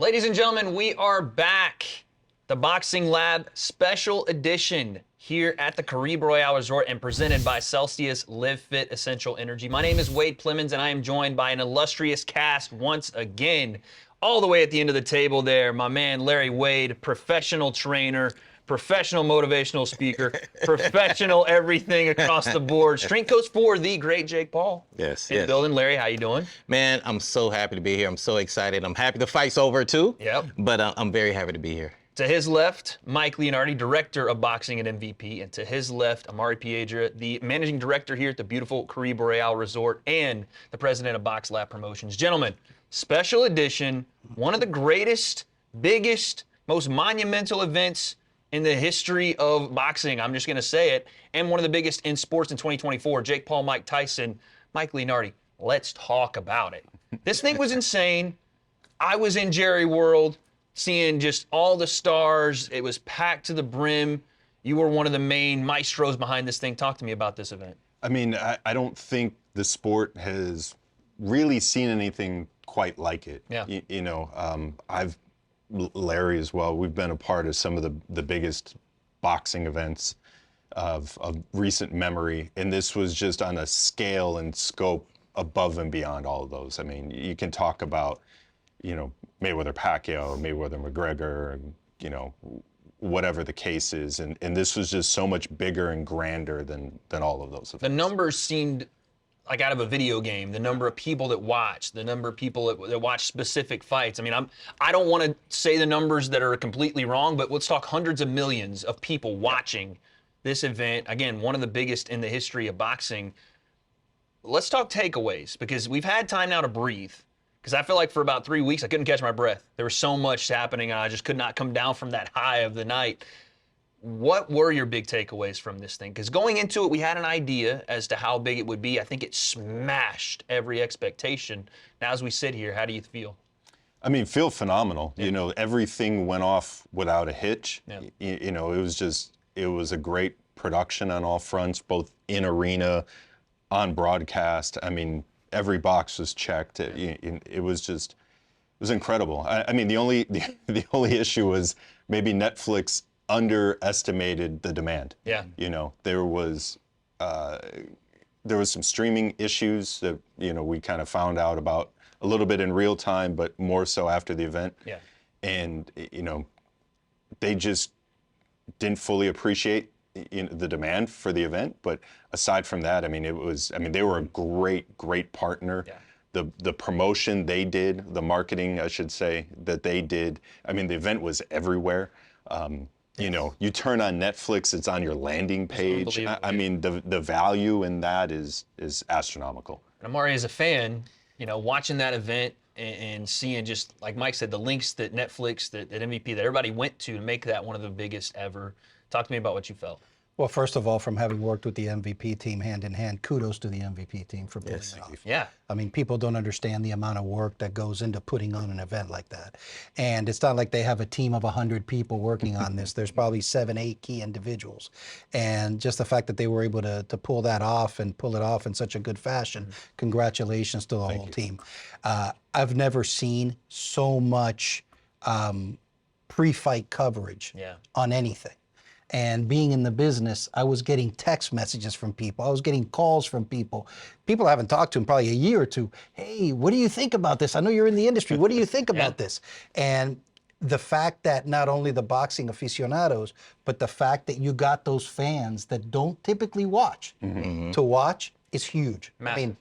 Ladies and gentlemen, we are back. The Boxing Lab Special Edition here at the Caribe Royale Resort and presented by Celsius Live Fit Essential Energy. My name is Wade Plem and I am joined by an illustrious cast once again. All the way at the end of the table there, my man Larry Wade, professional trainer, professional motivational speaker, professional everything across the board. Strength coach for the great Jake Paul. Yes, in the building. Larry, how you doing? Man, I'm so happy to be here. I'm so excited. I'm happy the fight's over too. Yep. But I'm very happy to be here. To his left, Mike Leanardi, director of boxing at MVP, and to his left, Amaury Piedra, the managing director here at the beautiful Caribe Royale Resort and the president of Box Lab Promotions. Gentlemen, special edition, one of the greatest, biggest, most monumental events in the history of boxing, I'm just going to say it, and one of the biggest in sports in 2024. Jake Paul, Mike Tyson, Mike Leanardi. Let's talk about it. This thing was insane. I was in Jerry World, seeing just all the stars. It was packed to the brim. You were one of the main maestros behind this thing. Talk to me about this event. I mean, I don't think the sport has really seen anything quite like it. Yeah. Larry as well, we've been a part of some of the biggest boxing events of recent memory, and this was just on a scale and scope above and beyond all of those. I mean, you can talk about, Mayweather Pacquiao, Mayweather McGregor, whatever the case is, and this was just so much bigger and grander than all of those events. The numbers seemed like out of a video game, the number of people that watch, the number of people that watch specific fights. I mean, I don't want to say the numbers that are completely wrong, but let's talk hundreds of millions of people watching this event. Again, one of the biggest in the history of boxing. Let's talk takeaways, because we've had time now to breathe. Because I feel like for about 3 weeks, I couldn't catch my breath. There was so much happening, and I just could not come down from that high of the night. What were your big takeaways from this thing? Because going into it, we had an idea as to how big it would be. I think it smashed every expectation. Now, as we sit here, how do you feel? I mean, feel phenomenal. Yeah. Everything went off without a hitch. Yeah. It was a great production on all fronts, both in arena, on broadcast. I mean, every box was checked. It was incredible. I mean, the only issue was maybe Netflix underestimated the demand. Yeah. There was some streaming issues that we kind of found out about a little bit in real time, but more so after the event. Yeah. And they just didn't fully appreciate the demand for the event. But aside from that, they were a great partner. Yeah. The promotion they did, the marketing, I should say, that they did. I mean, the event was everywhere. You turn on Netflix, it's on your landing page. I mean, the value in that is astronomical. And Amaury, as a fan, watching that event and seeing, just like Mike said, the links that Netflix, that MVP, that everybody went to make that one of the biggest ever. Talk to me about what you felt. Well, first of all, from having worked with the MVP team hand in hand, kudos to the MVP team for pulling it off. Yeah. I mean, people don't understand the amount of work that goes into putting on an event like that. And it's not like they have a team of 100 people working on this. There's probably 7, 8 key individuals. And just the fact that they were able to pull that off and pull it off in such a good fashion, congratulations to the whole team. I've never seen so much pre-fight coverage on anything. And being in the business, I was getting text messages from people. I was getting calls from people. People I haven't talked to in probably a year or two. Hey, what do you think about this? I know you're in the industry. What do you think about this? And the fact that not only the boxing aficionados, but the fact that you got those fans that don't typically watch to watch is huge. Massive.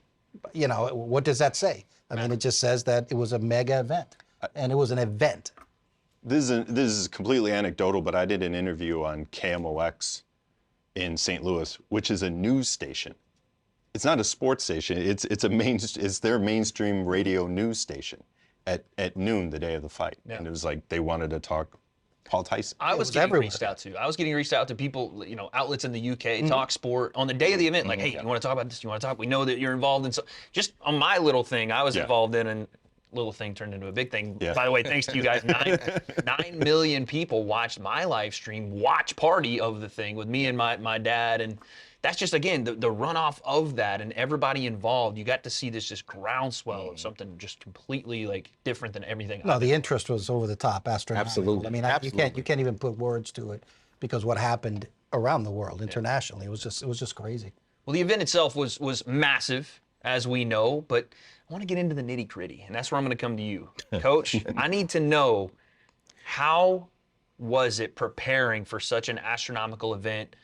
I mean, what does that say? I mean, it just says that it was a mega event, and it was an event. This is completely anecdotal, but I did an interview on KMOX in St. Louis, which is a news station. It's not a sports station. It's their mainstream radio news station at noon the day of the fight. Yeah. And it was like they wanted to talk Paul Tyson. I was getting reached out to. I was getting reached out to people, outlets in the UK, Talk Sport, on the day of the event, like, hey, you want to talk about this? You want to talk? We know that you're involved in just on my little thing I was involved in, and little thing turned into a big thing. Yeah. By the way, thanks to you guys, 9 million people watched my live stream watch party of the thing with me and my dad and that's just, again, the runoff of that and everybody involved. You got to see this just groundswell of something just completely like different than everything. No, the interest was over the top, astronomical. Absolutely. I mean, Absolutely. you can't even put words to it because what happened around the world internationally it was just crazy. Well, the event itself was massive, as we know, but I want to get into the nitty-gritty, and that's where I'm going to come to you. Coach, I need to know, how was it preparing for such an astronomical event,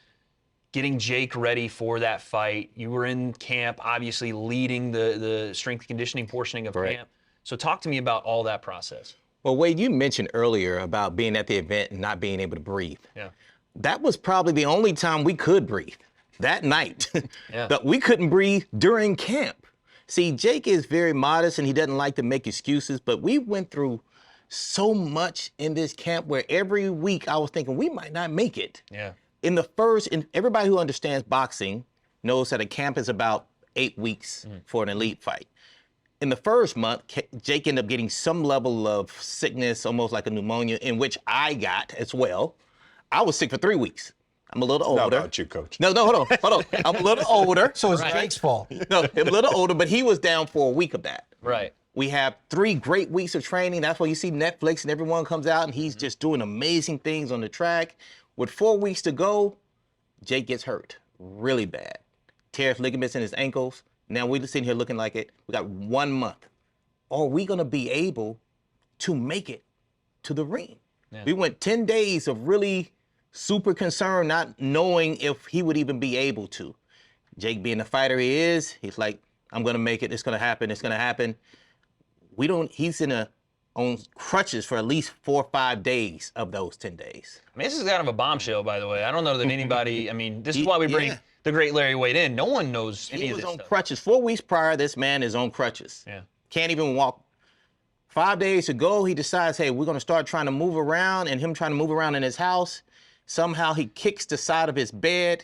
getting Jake ready for that fight? You were in camp, obviously leading the strength and conditioning portioning of camp. So talk to me about all that process. Well, Wade, you mentioned earlier about being at the event and not being able to breathe. Yeah. That was probably the only time we could breathe that night. Yeah. But we couldn't breathe during camp. See, Jake is very modest and he doesn't like to make excuses, but we went through so much in this camp where every week I was thinking we might not make it. Yeah. And everybody who understands boxing knows that a camp is about 8 weeks for an elite fight. In the first month, Jake ended up getting some level of sickness, almost like a pneumonia, in which I got as well. I was sick for 3 weeks. I'm a little older. Not about you, Coach. No, hold on. I'm a little older. So it's Jake's fault. No, I'm a little older, but he was down for a week of that. Right. We have 3 great weeks of training. That's why you see Netflix and everyone comes out and he's just doing amazing things on the track. With 4 weeks to go, Jake gets hurt really bad. Tears ligaments in his ankles. Now we're sitting here looking like it. We got 1 month. Are we going to be able to make it to the ring? Yeah. We went 10 days of really super concerned, not knowing if he would even be able to. Jake, being the fighter he is, he's like, I'm going to make it. It's going to happen. It's going to happen. He's on crutches for at least 4 or 5 days of those 10 days. I mean, this is kind of a bombshell, by the way. I don't know that anybody, I mean, this is why we bring Yeah. the great Larry Wade in. No one knows any He of was this on stuff. crutches. 4 weeks prior, this man is on crutches. Yeah. Can't even walk. 5 days ago, he decides, hey, we're going to start trying to move around, and him trying to move around in his house. Somehow he kicks the side of his bed,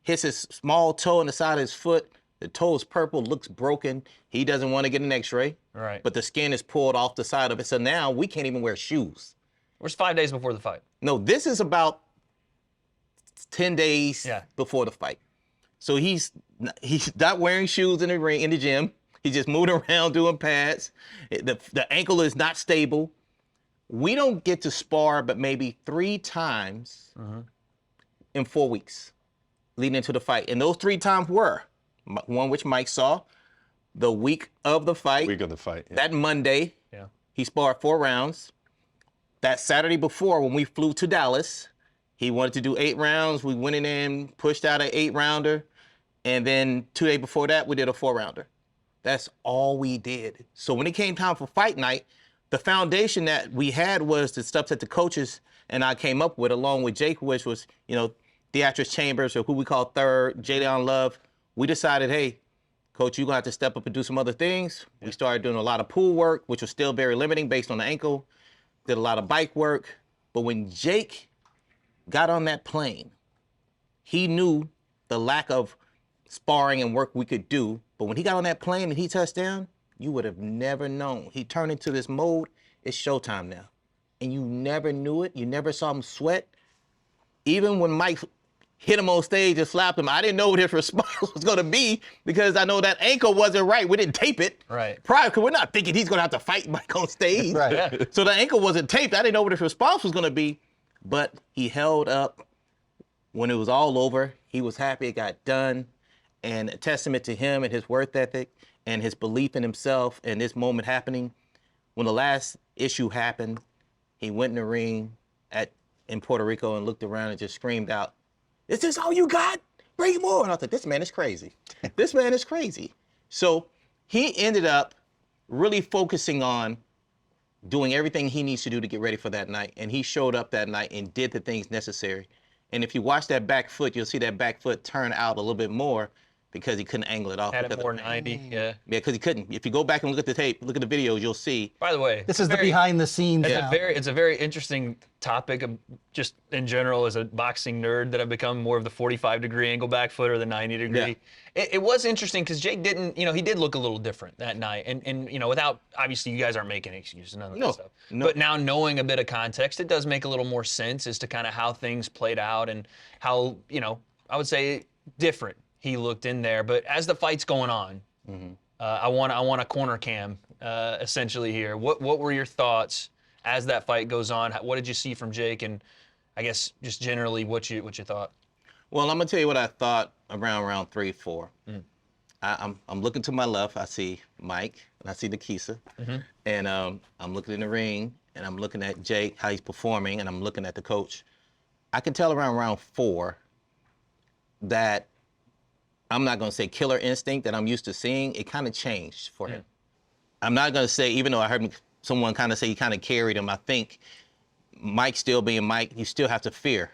hits his small toe in the side of his foot. The toe is purple, looks broken. He doesn't want to get an x-ray. Right. But the skin is pulled off the side of it. So now we can't even wear shoes. Where's 5 days before the fight? No, this is about 10 days Yeah. before the fight. So he's not wearing shoes in the ring, in the gym. He's just moving around doing pads. The ankle is not stable. We don't get to spar but maybe 3 times in 4 weeks leading into the fight. And those 3 times were, one which Mike saw, the week of the fight. Week of the fight. Yeah. That Monday, Yeah. he sparred 4 rounds. That Saturday before, when we flew to Dallas, he wanted to do 8 rounds. We went in and pushed out an 8-rounder. And then 2 days before that, we did a 4-rounder. That's all we did. So when it came time for fight night, the foundation that we had was the stuff that the coaches and I came up with, along with Jake, which was, Theatrics Chambers, or who we call Third, Jayleon Love. We decided, hey, Coach, you're going to have to step up and do some other things. We started doing a lot of pool work, which was still very limiting based on the ankle. Did a lot of bike work. But when Jake got on that plane, he knew the lack of sparring and work we could do. But when he got on that plane and he touched down, you would have never known. He turned into this mode. It's showtime now. And you never knew it. You never saw him sweat. Even when Mike hit him on stage and slapped him, I didn't know what his response was going to be because I know that ankle wasn't right. We didn't tape it. Right. Prior, because we're not thinking he's going to have to fight Mike on stage. Right. Yeah. So the ankle wasn't taped. I didn't know what his response was going to be. But he held up. When it was all over, he was happy it got done. And a testament to him and his work ethic and his belief in himself and this moment happening. When the last issue happened, he went in the ring in Puerto Rico and looked around and just screamed out, "Is this all you got? Bring more." And I was like, this man is crazy. This man is crazy. So he ended up really focusing on doing everything he needs to do to get ready for that night. And he showed up that night and did the things necessary. And if you watch that back foot, you'll see that back foot turn out a little bit more because he couldn't angle it off. Had it because more of the pain. 90, yeah. Yeah, because he couldn't. If you go back and look at the tape, look at the videos, you'll see. By the way, This is the behind the scenes. It's now. it's a very interesting topic, just in general as a boxing nerd, that I've become more of the 45-degree angle back foot or the 90-degree. It was interesting because Jake didn't, he did look a little different that night. And without, obviously you guys aren't making excuses, none of that stuff. No. But now knowing a bit of context, it does make a little more sense as to kind of how things played out and how, I would say different he looked in there. But as the fight's going on, I want a corner cam essentially here. What were your thoughts as that fight goes on? What did you see from Jake? And I guess just generally what you thought. Well, I'm gonna tell you what I thought around round 3, 4. I'm looking to my left. I see Mike and I see Nikisa, and I'm looking in the ring and I'm looking at Jake, how he's performing, and I'm looking at the coach. I can tell around round 4 that I'm not gonna say killer instinct that I'm used to seeing. It kind of changed for him. I'm not gonna say, even though I heard someone kind of say he kind of carried him. I think Mike still being Mike, you still have to fear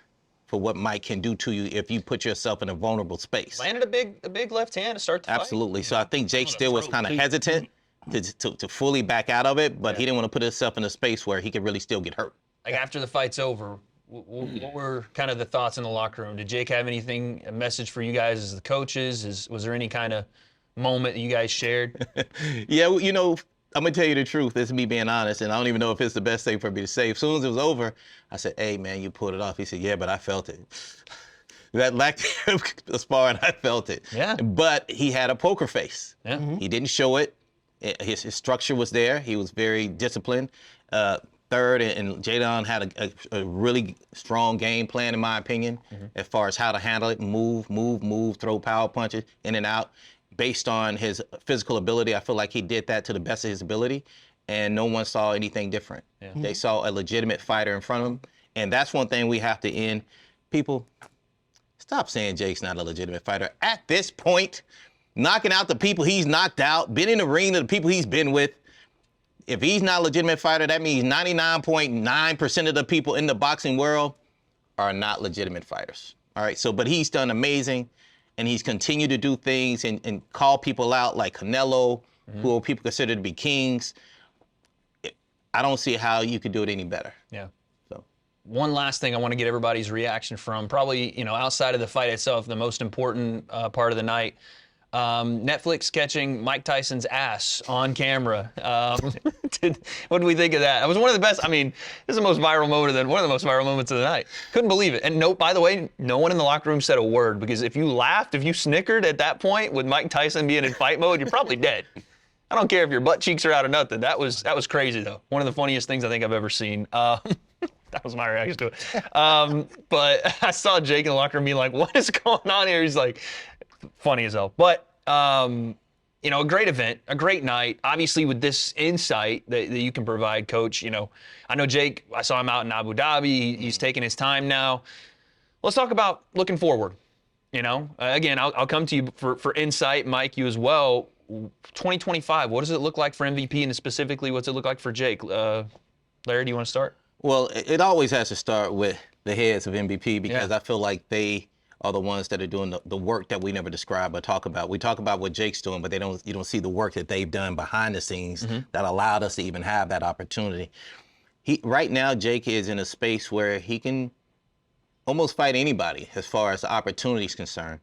for what Mike can do to you if you put yourself in a vulnerable space. Landed a big left hand to start the fight. Absolutely. So I think Jake still was kind of hesitant to fully back out of it, but he didn't want to put himself in a space where he could really still get hurt. Like after the fight's over, what were kind of the thoughts in the locker room? Did Jake have anything, a message for you guys as the coaches? Was there any kind of moment that you guys shared? Yeah, well, you know, I'm going to tell you the truth. This is me being honest, and I don't even know if it's the best thing for me to say. As soon as it was over, I said, hey, man, you pulled it off. He said, yeah, but I felt it. That lack of sparring, I felt it. Yeah. But he had a poker face. Yeah. He didn't show it. His structure was there. He was very disciplined. Third, and Jadon had a really strong game plan, in my opinion, as far as how to handle it, move, throw power punches in and out. Based on his physical ability, I feel like he did that to the best of his ability, and no one saw anything different. Yeah. They saw a legitimate fighter in front of him, and that's one thing we have to end. People, stop saying Jake's not a legitimate fighter. At this point, knocking out the people he's knocked out, been in the ring to the people he's been with, if he's not a legitimate fighter, that means 99.9% of the people in the boxing world are not legitimate fighters. All right, so, but he's done amazing. And he's continued to do things and call people out like Canelo, who people consider to be kings. I don't see how you could do it any better. Yeah. So, one last thing I want to get everybody's reaction from, probably, you know, outside of the fight itself, the most important part of the night. Netflix catching Mike Tyson's ass on camera. What did we think of that? It was one of the best. I mean, this is the most viral moment one of the most viral moments of the night. Couldn't believe it. And no, by the way, no one in the locker room said a word, because if you laughed, if you snickered at that point with Mike Tyson being in fight mode, you're probably dead. I don't care if your butt cheeks are out or nothing. That was crazy though. One of the funniest things I think I've ever seen. That was my reaction to it. But I saw Jake in the locker room being like, "What is going on here?" He's like, funny as hell. But you know, a great event, a great night. Obviously, with this insight that you can provide, Coach, you know, I know Jake, I saw him out in Abu Dhabi. He's taking his time now. Let's talk about looking forward. You know, again, I'll come to you for insight, Mike, you as well. 2025, what does it look like for MVP, and specifically, what's it look like for Jake? Larry, do you want to start? well, it always has to start with the heads of MVP, because I feel like they are the ones that are doing the work that we never describe or talk about. We talk about what Jake's doing, but you don't see the work that they've done behind the scenes that allowed us to even have that opportunity. Right now, Jake is in a space where he can almost fight anybody as far as the opportunity is concerned.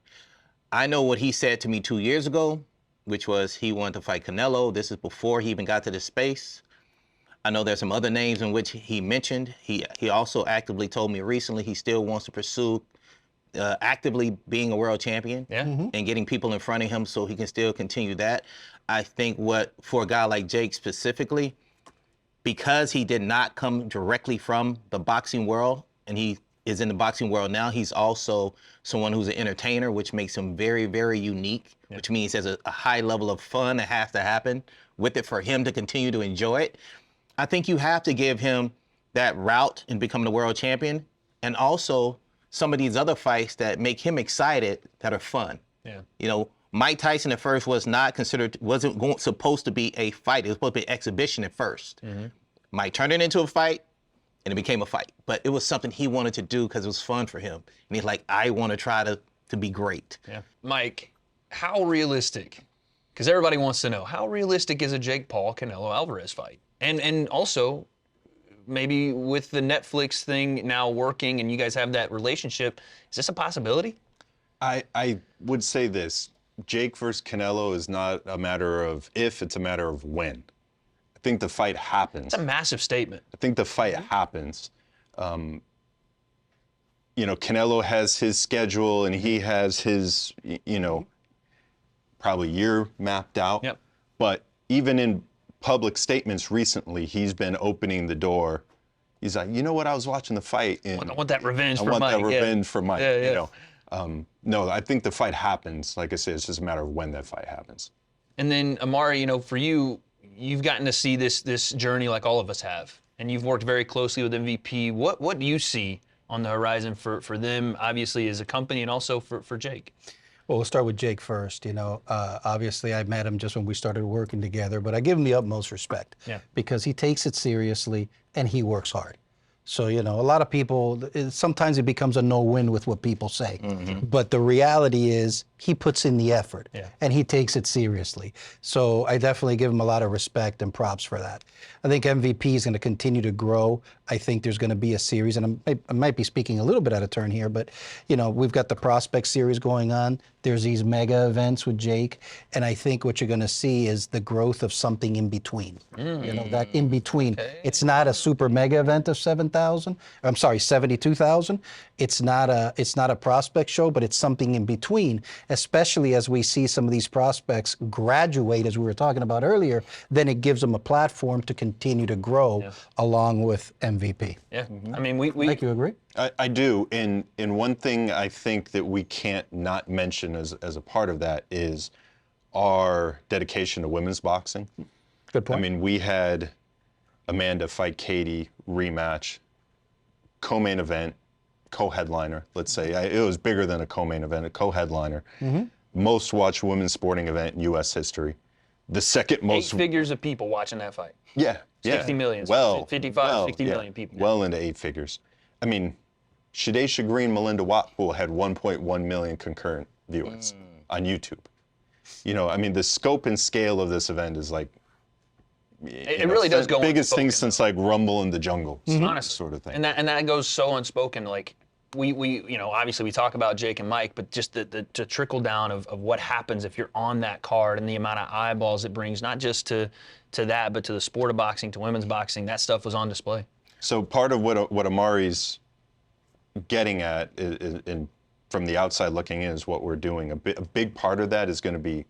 I know what he said to me 2 years ago, which was he wanted to fight Canelo. This is before he even got to this space. I know there's some other names in which he mentioned. He also actively told me recently he still wants to pursue actively being a world champion and getting people in front of him so he can still continue that. I think for a guy like Jake specifically, because he did not come directly from the boxing world and he is in the boxing world now, he's also someone who's an entertainer, which makes him very, very unique, which means there's a high level of fun that has to happen with it for him to continue to enjoy it. I think you have to give him that route in becoming the world champion, and also some of these other fights that make him excited that are fun. Yeah. You know, Mike Tyson at first wasn't supposed to be a fight. It was supposed to be an exhibition at first. Mike turned it into a fight, and it became a fight. But it was something he wanted to do because it was fun for him. And he's like, I want to try to be great. Yeah. Mike, how realistic, because everybody wants to know, how realistic is a Jake Paul Canelo Alvarez fight? And also, maybe with the Netflix thing now working and you guys have that relationship, is this a possibility? I would say this. Jake versus Canelo is not a matter of if, it's a matter of when. I think the fight happens. It's a massive statement. I think the fight happens. Canelo has his schedule and he has his, probably year mapped out. Yep. But even in public statements recently, he's been opening the door. He's like, you know what? I was watching the fight, and I want that revenge I for want Mike. that revenge for Mike. Yeah. No, I think the fight happens. Like I said, it's just a matter of when that fight happens. And then Amaury, for you, you've gotten to see this journey like all of us have, and you've worked very closely with MVP. What do you see on the horizon for them, obviously as a company, and also for Jake? Well, we'll start with Jake first. Obviously I met him just when we started working together, but I give him the utmost respect because he takes it seriously and he works hard. So, a lot of people, sometimes it becomes a no-win with what people say. But the reality is he puts in the effort and he takes it seriously. So I definitely give him a lot of respect and props for that. I think MVP is going to continue to grow. I think there's going to be a series, and I might be speaking a little bit out of turn here, but, we've got the Prospect Series going on. There's these mega events with Jake, and I think what you're going to see is the growth of something in between. That in between. Okay. It's not a super mega event of 72,000. It's not a prospect show, but it's something in between, especially as we see some of these prospects graduate, as we were talking about earlier, then it gives them a platform to continue to grow along with MVP. Yeah, I mean, we Mike, you agree? I do, and one thing I think that we can't not mention as a part of that is our dedication to women's boxing. Good point. I mean, we had Amanda fight Katie, rematch, co-main event, co-headliner, let's say. It was bigger than a co-main event, a co-headliner. Most watched women's sporting event in U.S. history. The second most... 8 figures of people watching that fight. Yeah. 60 million. 60 million people. Well into 8 figures. I mean, Shadesha Green, Melinda Watpool had 1.1 million concurrent viewers on YouTube. The scope and scale of this event is like... It really does go biggest unspoken, thing since like Rumble in the Jungle, honestly, sort of thing. And that goes so unspoken. Like we obviously we talk about Jake and Mike, but just the trickle down of what happens if you're on that card and the amount of eyeballs it brings, not just to that, but to the sport of boxing, to women's boxing. That stuff was on display. So part of what Amaury's getting at, and from the outside looking in, is what we're doing. A big part of that is going to be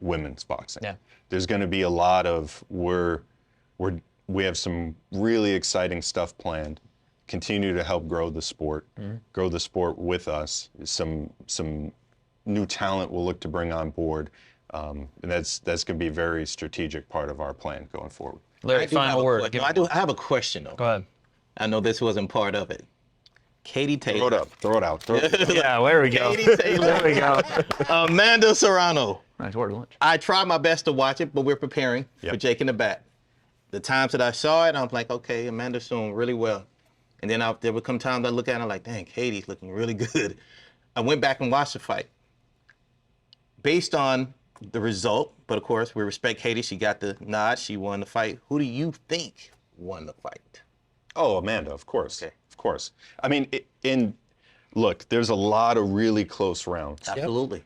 women's boxing. Yeah. There's going to be a lot of we have some really exciting stuff planned. Continue to help grow the sport, grow the sport with us. Some new talent we'll look to bring on board, and that's going to be a very strategic part of our plan going forward. Larry, final word. I have a question though. Go ahead. I know this wasn't part of it. Katie Taylor. Throw it out. Yeah, there we go. Katie Taylor. There we go. Amanda Serrano. Nice word, lunch. I tried my best to watch it, but we're preparing for Jake in the Bat. The times that I saw it, I'm like, okay, Amanda's doing really well. And then there would come times I look at it, I'm like, dang, Katie's looking really good. I went back and watched the fight. Based on the result, but of course, we respect Katie. She got the nod. She won the fight. Who do you think won the fight? Oh, Amanda, of course. Okay. Of course. I mean, look, there's a lot of really close rounds. Absolutely.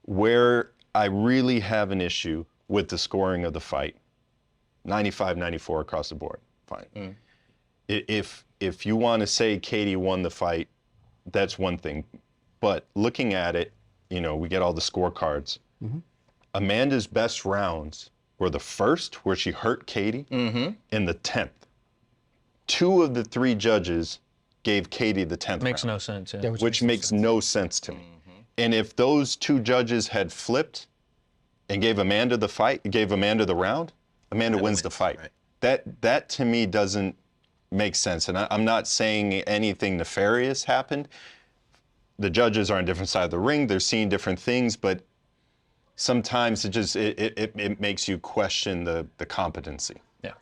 Where I really have an issue with the scoring of the fight, 95-94 across the board, fine. If you want to say Katie won the fight, that's one thing. But looking at it, we get all the scorecards. Amanda's best rounds were the first, where she hurt Katie, and the 10th. 2 of the 3 judges gave Katie the 10th Makes round, no sense. Yeah. which makes no sense to me. And if those 2 judges had flipped and gave Amanda the fight, gave Amanda the round, Amanda wins the fight. Right. That to me doesn't make sense. And I'm not saying anything nefarious happened. The judges are on different sides of the ring. They're seeing different things, but sometimes it makes you question the competency. Yeah.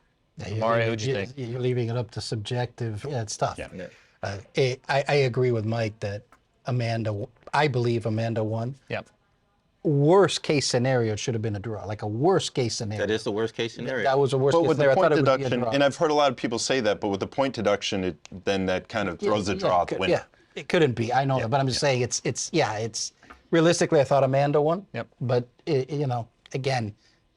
Amaury, who'd you think? You're leaving it up to subjective. Yeah, it's tough. Yeah. I agree with Mike that I believe Amanda won. Yep. Worst case scenario, it should have been a draw. Like a worst case scenario. That is the worst case scenario. That was a worst But case with scenario. the I thought point it would be a deduction, draw. and I've heard a lot of people say that, but with the point deduction, then that kind of throws the draw out the window. Yeah, it couldn't be. I know that, but I'm just saying it's realistically, I thought Amanda won. Yep. But again,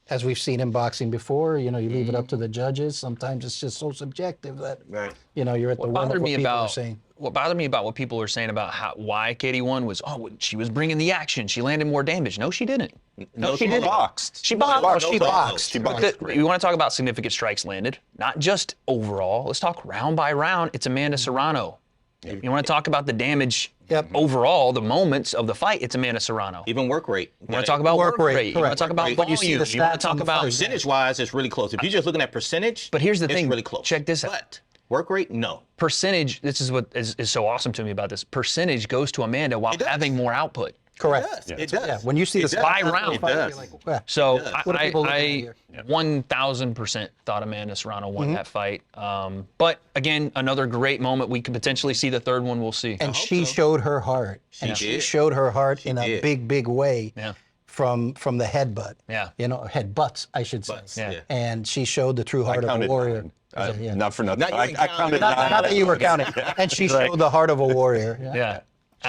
as we've seen in boxing before, you know, you leave it up to the judges. Sometimes it's just so subjective that, Right. you know, you're at the What whim of bothered what me people are about saying. what bothered me about what people were saying about why Katie won was, oh, she was bringing the action. She landed more damage. No, she didn't. No, she didn't. Boxed. She boxed. boxed. She No, boxed. she boxed But great. you want to talk about significant strikes landed, not just overall. Let's talk round by round. It's Amanda Serrano. You want to talk about the damage Yep. overall, the moments of the fight, it's Amanda Serrano. Even work rate. You want to talk about work rate. You want correct. to talk about But volume. you see the You want to stats talk on the about fight. Percentage-wise, it's really close. If you're just looking at percentage, But here's the it's thing. really close. Check this out. But work rate, no. Percentage. This is what is so awesome to me about this. Percentage goes to Amanda while does. having more output. Correct. It does. Yeah, when you see the It does. By stats on the round. fight, It you're does. like, well, So What are people looking at I here? 1,000% thought Amanda Serrano won that fight. But again, another great moment. We could potentially see the third one. We'll see. and she showed her heart. And she did. showed her heart in a did. big way Yeah. from the headbutt. Yeah. You know, headbutts, I should say. Butts, Yeah. yeah. And she showed the true I heart of a counted warrior. 9. Yeah. Not for nothing. Not you I ain't counted counted. 9. Not that you were counting. And she showed the heart of a warrior. Yeah. Yeah.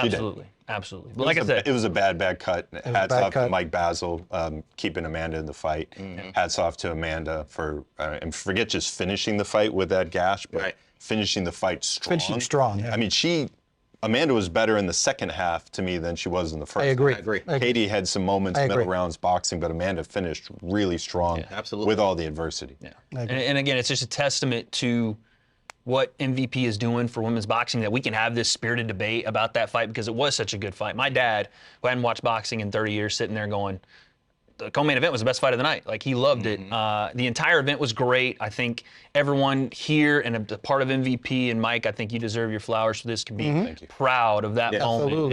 did. Absolutely. Absolutely. But like I said, It was a bad cut. Hats bad off cut. to Mike Basil keeping Amanda in the fight. Hats off to Amanda for, and forget just finishing the fight with that gash, but Right. finishing the fight strong. Finishing strong, yeah. I mean, Amanda was better in the second half to me than she was in the first. I agree. I agree. Katie had some moments, I middle agree. rounds boxing, but Amanda finished really strong absolutely. with all the adversity. yeah. And again, it's just a testament to what MVP is doing for women's boxing, that we can have this spirited debate about that fight because it was such a good fight. My dad, who hadn't watched boxing in 30 years, sitting there going, the co-main event was the best fight of the night. Like, he loved it. The entire event was great. I think everyone here and a part of MVP, and Mike, I think you deserve your flowers for this, can be proud of that moment.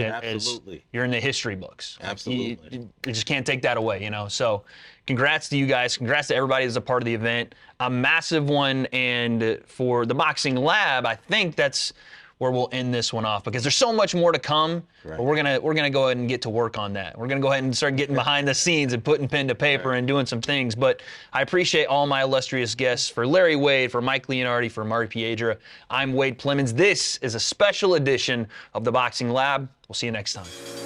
Absolutely. as Absolutely. You're in the history books. Like, Absolutely. you just can't take that away, you know? So congrats to you guys. Congrats to everybody that's a part of the event. A massive one. And for the Boxing Lab, I think that's where we'll end this one off because there's so much more to come. Right. But we're gonna go ahead and get to work on that. We're gonna go ahead and start getting behind the scenes and putting pen to paper and doing some things. But I appreciate all my illustrious guests. For Larry Wade, for Mike Leanardi, for Amaury Piedra, I'm Wade Plem. This is a special edition of the Boxing Lab. We'll see you next time.